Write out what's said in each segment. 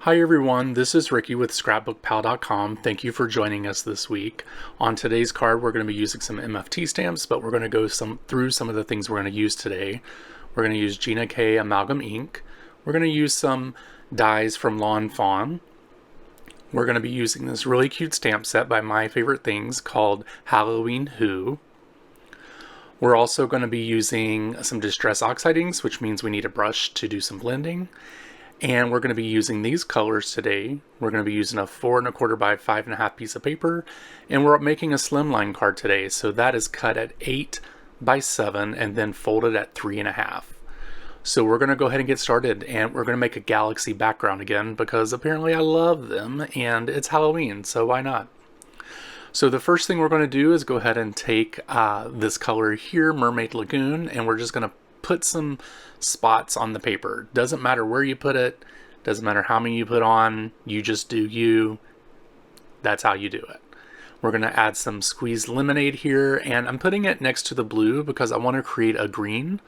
Hi everyone, this is Ricky with ScrapbookPal.com. Thank you for joining us this week. On today's card, we're going to be using some MFT stamps, but we're going to go through some of the things we're going to use today. We're going to use Gina Amalgam ink. We're going to use some dies from Fawn. We're going to be using this really cute stamp set by My Favorite Things called Halloween Hoo. We're also going to be using some distress oxide inks, which means we need a brush to do some blending. And we're going to be using these colors today. We're going to be using a 4 1/4 by 5 1/2 piece of paper, and we're making a slimline card today. So that is cut at 8 by 7 and then folded at 3 1/2. So we're going to go ahead and get started, and we're going to make a galaxy background again because apparently I love them and it's Halloween, so why not? So the first thing we're going to do is go ahead and take this color here, Mermaid Lagoon, and we're just going to put some spots on the paper. Doesn't matter where you put it, doesn't matter how many you put on, you just do you. That's how you do it. We're going to add some squeezed lemonade here, and I'm putting it next to the blue because I want to create a green.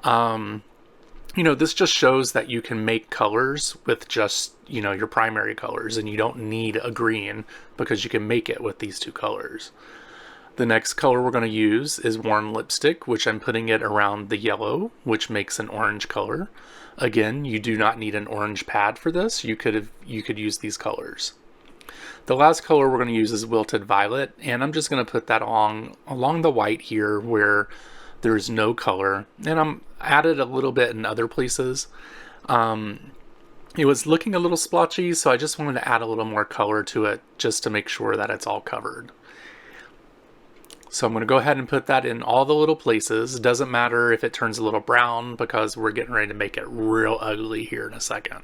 This just shows that you can make colors with just, your primary colors, and you don't need a green because you can make it with these two colors. The next color we're going to use is Warm Lipstick, which I'm putting it around the yellow, which makes an orange color. Again, you do not need an orange pad for this. You could use these colors. The last color we're going to use is Wilted Violet, and I'm just going to put that along the white here where there's no color, and I'm added a little bit in other places. It was looking a little splotchy, so I just wanted to add a little more color to it just to make sure that it's all covered. So I'm going to go ahead and put that in all the little places. It doesn't matter if it turns a little brown because we're getting ready to make it real ugly here in a second.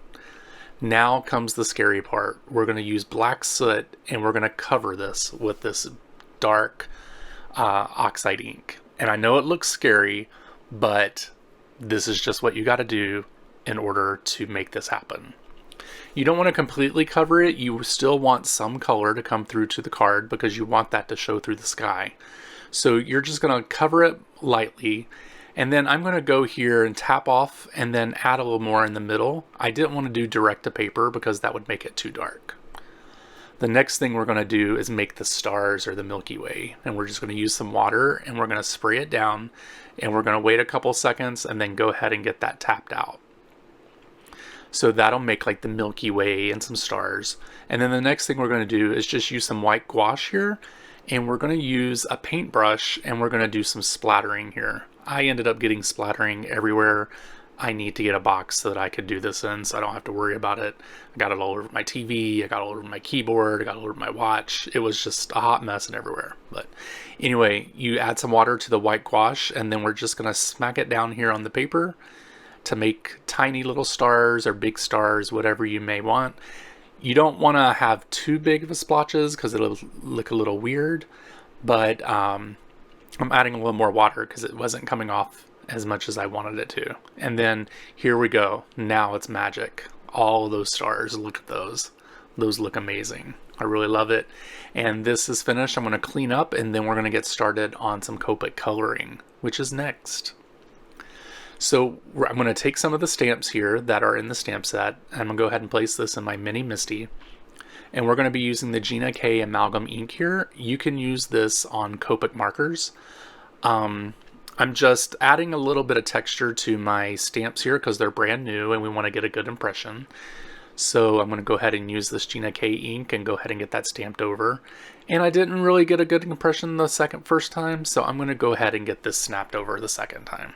Now comes the scary part. We're going to use black soot, and we're going to cover this with this dark oxide ink. And I know it looks scary, but this is just what you got to do in order to make this happen. You don't want to completely cover it. You still want some color to come through to the card because you want that to show through the sky. So you're just going to cover it lightly, and then I'm going to go here and tap off and then add a little more in the middle. I didn't want to do direct to paper because that would make it too dark. The next thing we're going to do is make the stars or the Milky Way, and we're just going to use some water and we're going to spray it down, and we're going to wait a couple seconds and then go ahead and get that tapped out. So that'll make like the Milky Way and some stars. And then the next thing we're going to do is just use some white gouache here, and we're going to use a paintbrush and we're going to do some splattering here. I ended up getting splattering everywhere. I need to get a box so that I could do this in so I don't have to worry about it. I got it all over my TV, I got it all over my keyboard, I got it all over my watch. It was just a hot mess and everywhere. But anyway, you add some water to the white gouache, and then we're just going to smack it down here on the paper to make tiny little stars or big stars, whatever you may want. You don't want to have too big of a splotches because it'll look a little weird, but I'm adding a little more water because it wasn't coming off as much as I wanted it to. And then here we go. Now it's magic. All of those stars, look at those. Those look amazing. I really love it. And this is finished. I'm going to clean up, and then we're going to get started on some Copic Coloring, which is next. So I'm going to take some of the stamps here that are in the stamp set, and I'm going to go ahead and place this in my mini Misty. And we're going to be using the Gina Amalgam ink here. You can use this on Copic markers. I'm just adding a little bit of texture to my stamps here because they're brand new and we want to get a good impression. So I'm going to go ahead and use this Gina ink and go ahead and get that stamped over. And I didn't really get a good impression the first time, so I'm going to go ahead and get this snapped over the second time.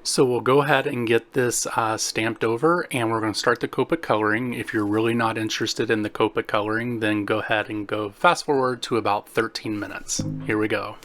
So we'll go ahead and get this stamped over, and we're going to start the Copic Coloring. If you're really not interested in the Copic Coloring, then go ahead and go fast forward to about 13 minutes. Here we go.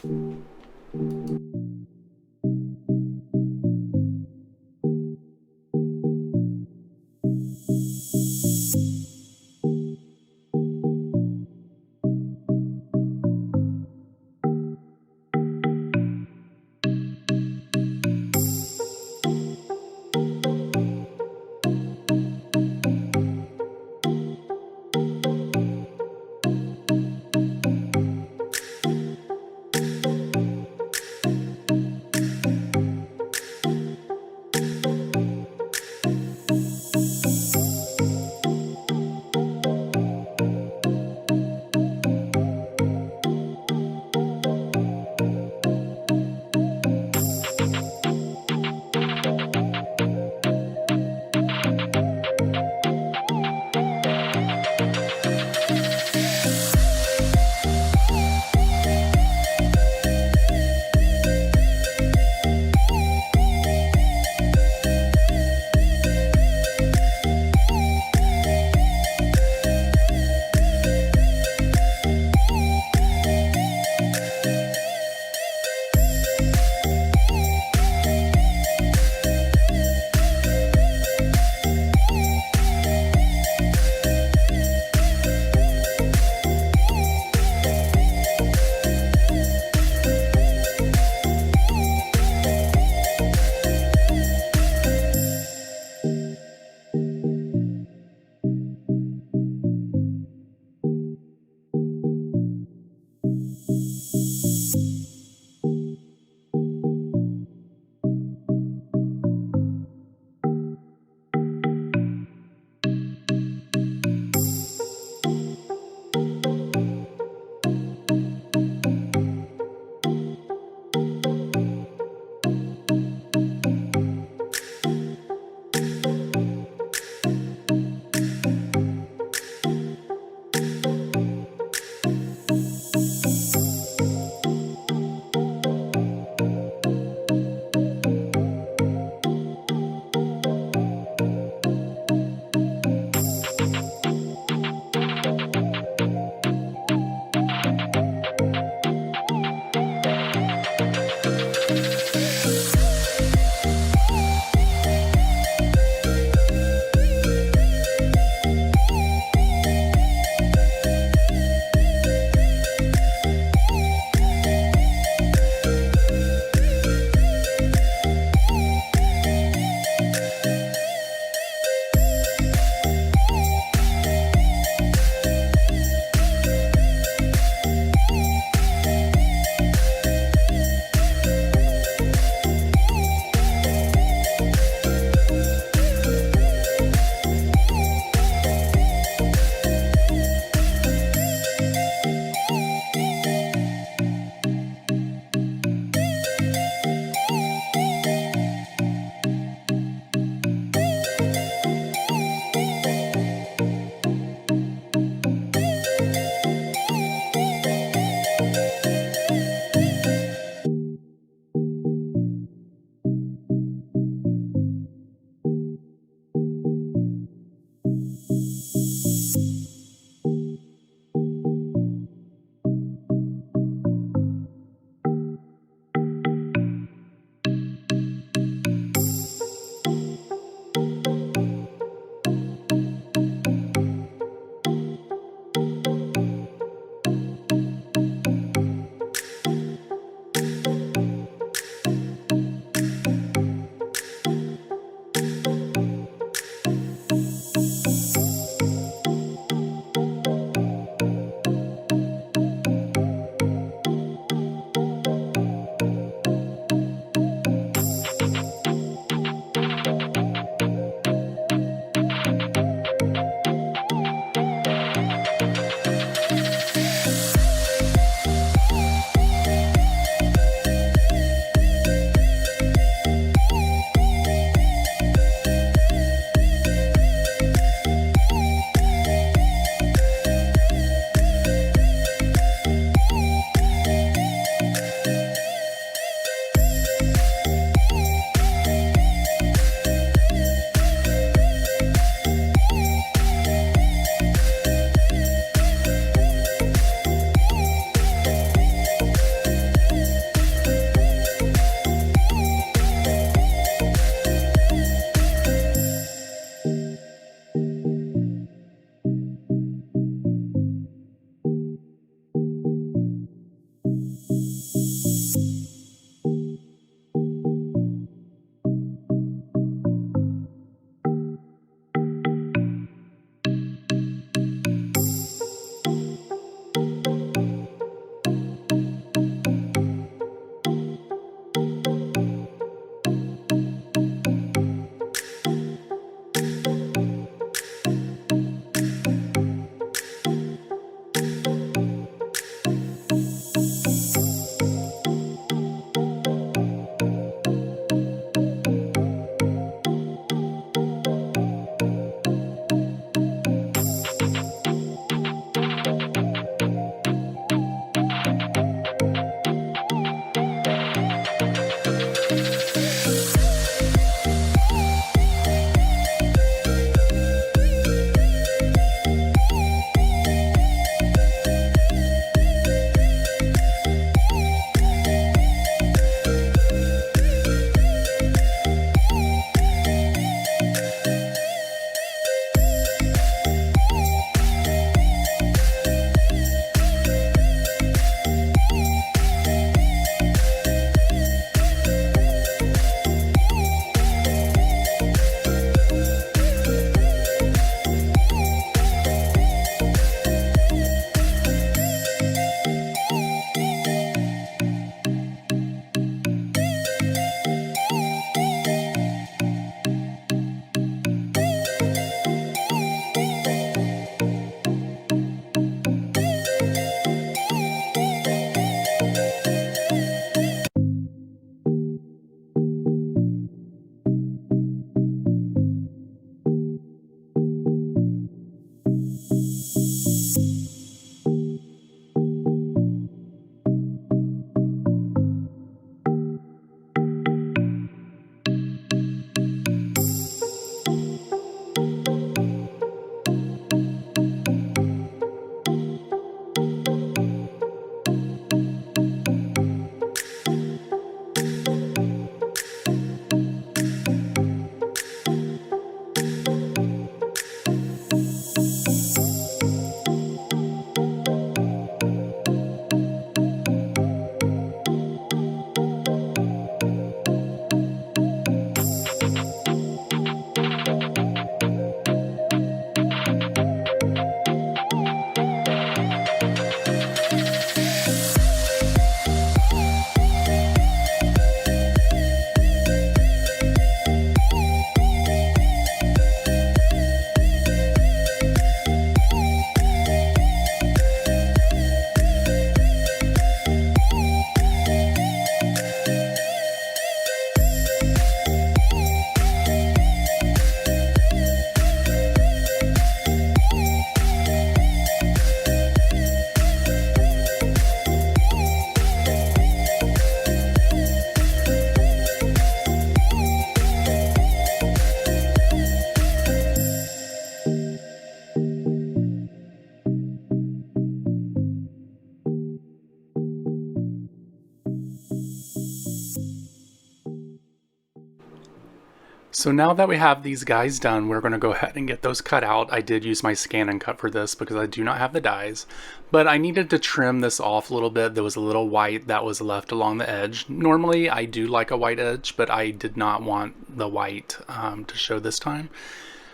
So now that we have these guys done, we're going to go ahead and get those cut out. I did use my scan and cut for this because I do not have the dies, but I needed to trim this off a little bit. There was a little white that was left along the edge. Normally I do like a white edge, but I did not want the white to show this time.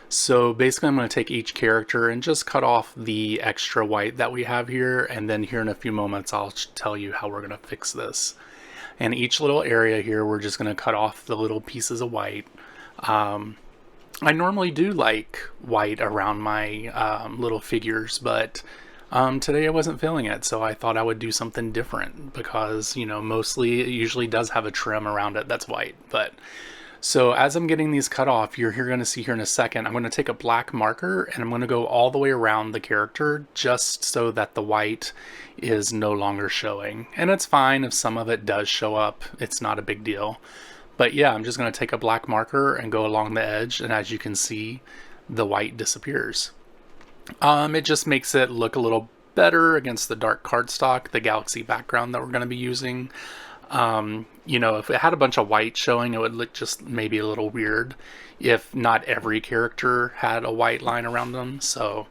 So basically I'm going to take each character and just cut off the extra white that we have here, and then here in a few moments I'll tell you how we're going to fix this. And each little area here, we're just going to cut off the little pieces of white. I normally do like white around my little figures, but today I wasn't feeling it, so I thought I would do something different because, you know, mostly it usually does have a trim around it that's white. But so as I'm getting these cut off, you're going to see here in a second, I'm going to take a black marker and I'm going to go all the way around the character just so that the white is no longer showing. And it's fine if some of it does show up, it's not a big deal. But yeah, I'm just going to take a black marker and go along the edge, and as you can see, the white disappears. It just makes it look a little better against the dark cardstock, the Galaxy background that we're going to be using. You know, if it had a bunch of white showing, it would look just maybe a little weird if not every character had a white line around them. So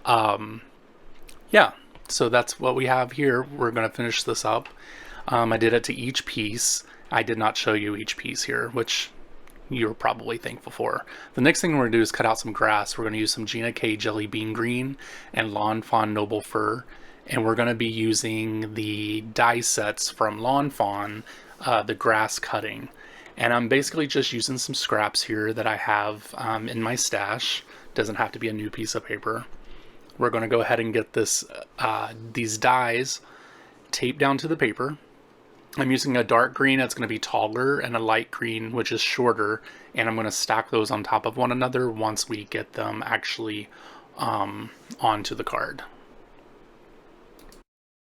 yeah, so that's what we have here. We're going to finish this up. I did it to each piece. I did not show you each piece here, which you're probably thankful for. The next thing we're going to do is cut out some grass. We're going to use some Gina K Jelly Bean Green and Lawn Fawn Noble Fur. And we're going to be using the die sets from Lawn Fawn, the grass cutting. And I'm basically just using some scraps here that I have in my stash. Doesn't have to be a new piece of paper. We're going to go ahead and get this these dies taped down to the paper. I'm using a dark green that's going to be taller and a light green which is shorter, and I'm going to stack those on top of one another once we get them actually onto the card.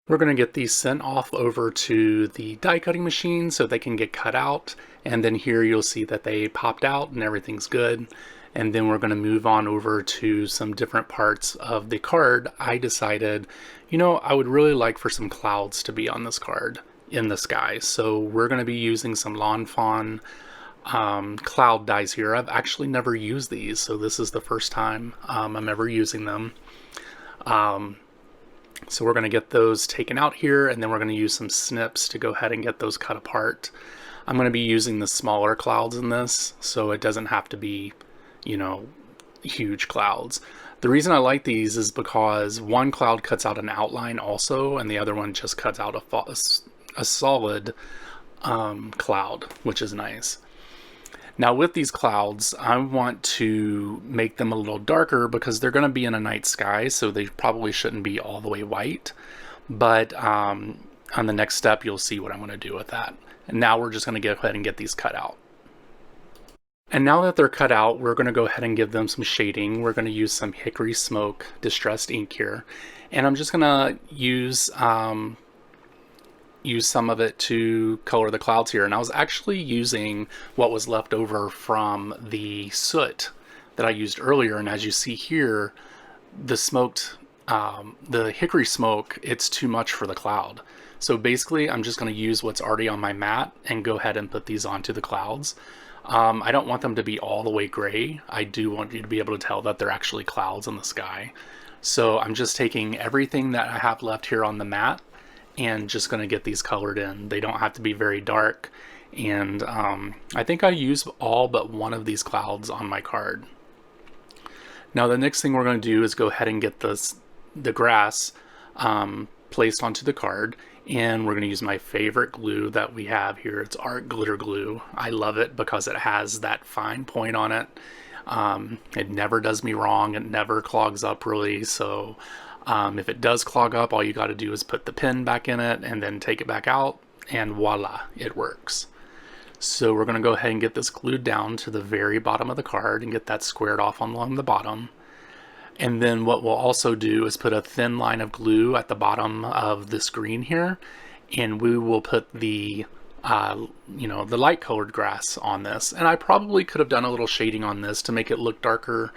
We're going to get these sent off over to the die cutting machine so they can get cut out, and then here you'll see that they popped out and everything's good. And then we're going to move on over to some different parts of the card. I decided, you know, I would really like for some clouds to be on this card in the sky. So we're going to be using some Lawn Fawn cloud dies here. I've actually never used these, so this is the first time I'm ever using them. So we're going to get those taken out here, and then we're going to use some snips to go ahead and get those cut apart. I'm going to be using the smaller clouds in this, so it doesn't have to be, you know, huge clouds. The reason I like these is because one cloud cuts out an outline also, and the other one just cuts out a solid cloud, which is nice. Now with these clouds, I want to make them a little darker because they're going to be in a night sky, so they probably shouldn't be all the way white. But on the next step, you'll see what I'm going to do with that. And now we're just going to go ahead and get these cut out. And now that they're cut out, we're going to go ahead and give them some shading. We're going to use some Hickory Smoke distressed ink here. And I'm just going to use some of it to color the clouds here. And I was actually using what was left over from the soot that I used earlier. And as you see here, the hickory smoke, it's too much for the cloud. So basically I'm just going to use what's already on my mat and go ahead and put these onto the clouds. I don't want them to be all the way gray. I do want you to be able to tell that they're actually clouds in the sky. So I'm just taking everything that I have left here on the mat and just going to get these colored in. They don't have to be very dark, and I think I used all but one of these clouds on my card. Now the next thing we're going to do is go ahead and get the grass placed onto the card, and we're going to use my favorite glue that we have here. It's Art Glitter Glue. I love it because it has that fine point on it. It never does me wrong. It never clogs up really, so if it does clog up, all you got to do is put the pin back in it and then take it back out, and voila, it works. So we're going to go ahead and get this glued down to the very bottom of the card and get that squared off along the bottom. And then what we'll also do is put a thin line of glue at the bottom of the screen here, and we will put the the light colored grass on this. And I probably could have done a little shading on this to make it look darker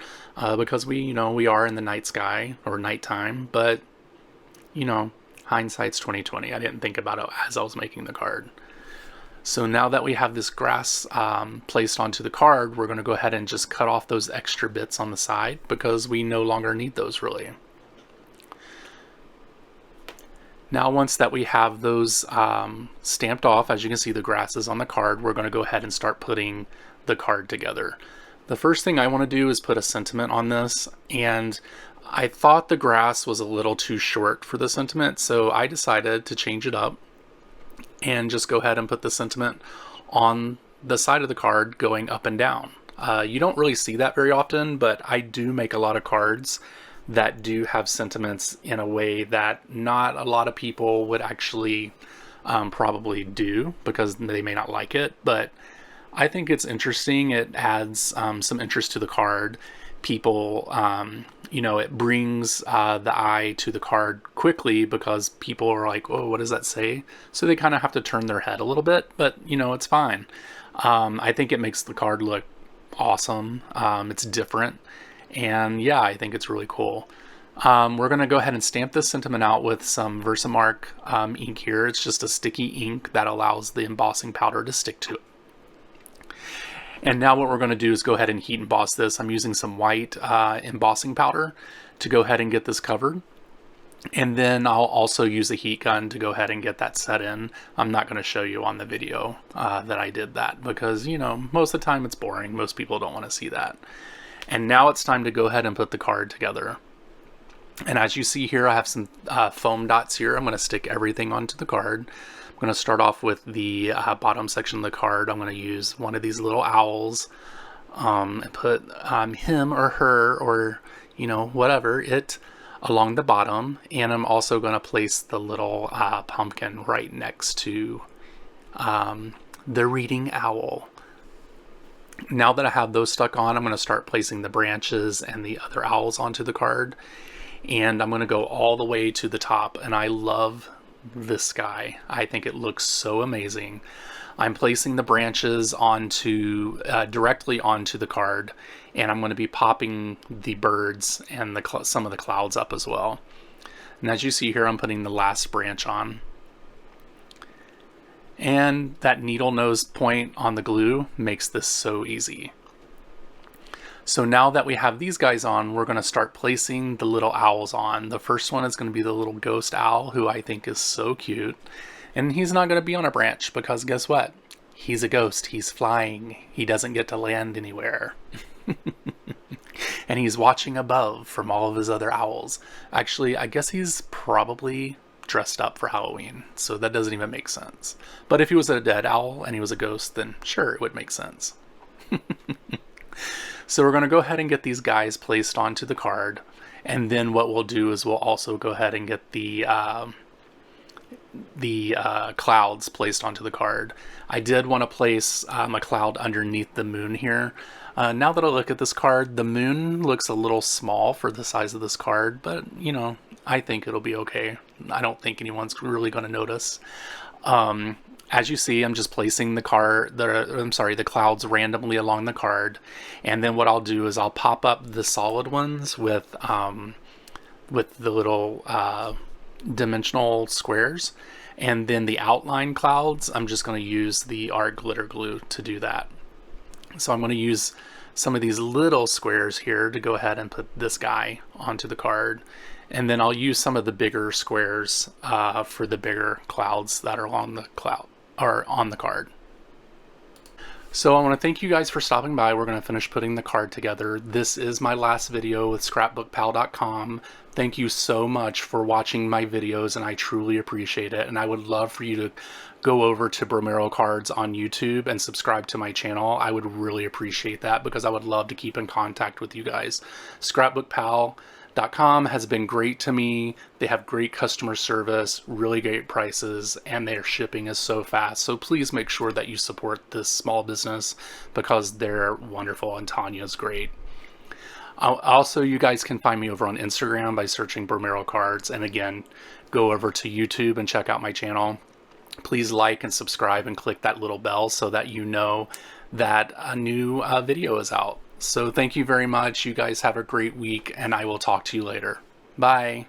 because we are in the night sky or nighttime, but hindsight's 2020. I didn't think about it as I was making the card. So now that we have this grass placed onto the card, we're going to go ahead and just cut off those extra bits on the side because we no longer need those really. Now once that we have those stamped off, as you can see the grass is on the card, we're going to go ahead and start putting the card together. The first thing I want to do is put a sentiment on this, and I thought the grass was a little too short for the sentiment, so I decided to change it up and just go ahead and put the sentiment on the side of the card going up and down. You don't really see that very often, but I do make a lot of cards that do have sentiments in a way that not a lot of people would actually probably do because they may not like it, but I think it's interesting. It adds some interest to the card. People, you know, it brings the eye to the card quickly because people are like, oh, what does that say? So they kind of have to turn their head a little bit, but you know, it's fine. I think it makes the card look awesome. It's different. And yeah, I think it's really cool. We're going to go ahead and stamp this sentiment out with some Versamark ink here. It's just a sticky ink that allows the embossing powder to stick to it. And now what we're going to do is go ahead and heat emboss this. I'm using some white embossing powder to go ahead and get this covered. And then I'll also use a heat gun to go ahead and get that set in. I'm not going to show you on the video that I did that because, you know, most of the time it's boring. Most people don't want to see that. And now it's time to go ahead and put the card together. And as you see here, I have some foam dots here. I'm going to stick everything onto the card. I'm going to start off with the bottom section of the card. I'm going to use one of these little owls and put him or her or, you know, whatever, it along the bottom. And I'm also going to place the little pumpkin right next to the reading owl. Now that I have those stuck on, I'm going to start placing the branches and the other owls onto the card. And I'm going to go all the way to the top. And I love this guy. I think it looks so amazing. I'm placing the branches onto directly onto the card. And I'm going to be popping the birds and some of the clouds up as well. And as you see here, I'm putting the last branch on. And that needle nose point on the glue makes this so easy. So now that we have these guys on, we're going to start placing the little owls on. The first one is going to be the little ghost owl, who I think is so cute. And he's not going to be on a branch because guess what? He's a ghost. He's flying. He doesn't get to land anywhere. And he's watching above from all of his other owls. Actually, I guess he's probably dressed up for Halloween, so that doesn't even make sense. But if he was a dead owl and he was a ghost, then sure, it would make sense. So we're going to go ahead and get these guys placed onto the card, and then what we'll do is we'll also go ahead and get the clouds placed onto the card. I did want to place a cloud underneath the moon here. Now that I look at this card, the moon looks a little small for the size of this card, but you know, I think it'll be okay. I don't think anyone's really going to notice. As you see, I'm just placing the clouds randomly along the card, and then what I'll do is I'll pop up the solid ones with the little dimensional squares, and then the outline clouds, I'm just going to use the art glitter glue to do that. So I'm going to use some of these little squares here to go ahead and put this guy onto the card. And then I'll use some of the bigger squares for the bigger clouds that are on the card. So I want to thank you guys for stopping by. We're going to finish putting the card together. This is my last video with scrapbookpal.com. Thank you so much for watching my videos, and I truly appreciate it. And I would love for you to go over to Bromero Cards on YouTube and subscribe to my channel. I would really appreciate that because I would love to keep in contact with you guys. Scrapbookpal.com has been great to me. They have great customer service, really great prices, and their shipping is so fast. So please make sure that you support this small business because they're wonderful and Tanya's great. Also, you guys can find me over on Instagram by searching Bromero Cards, and again, go over to YouTube and check out my channel. Please like and subscribe and click that little bell so that you know that a new video is out. So thank you very much. You guys have a great week, and I will talk to you later. Bye.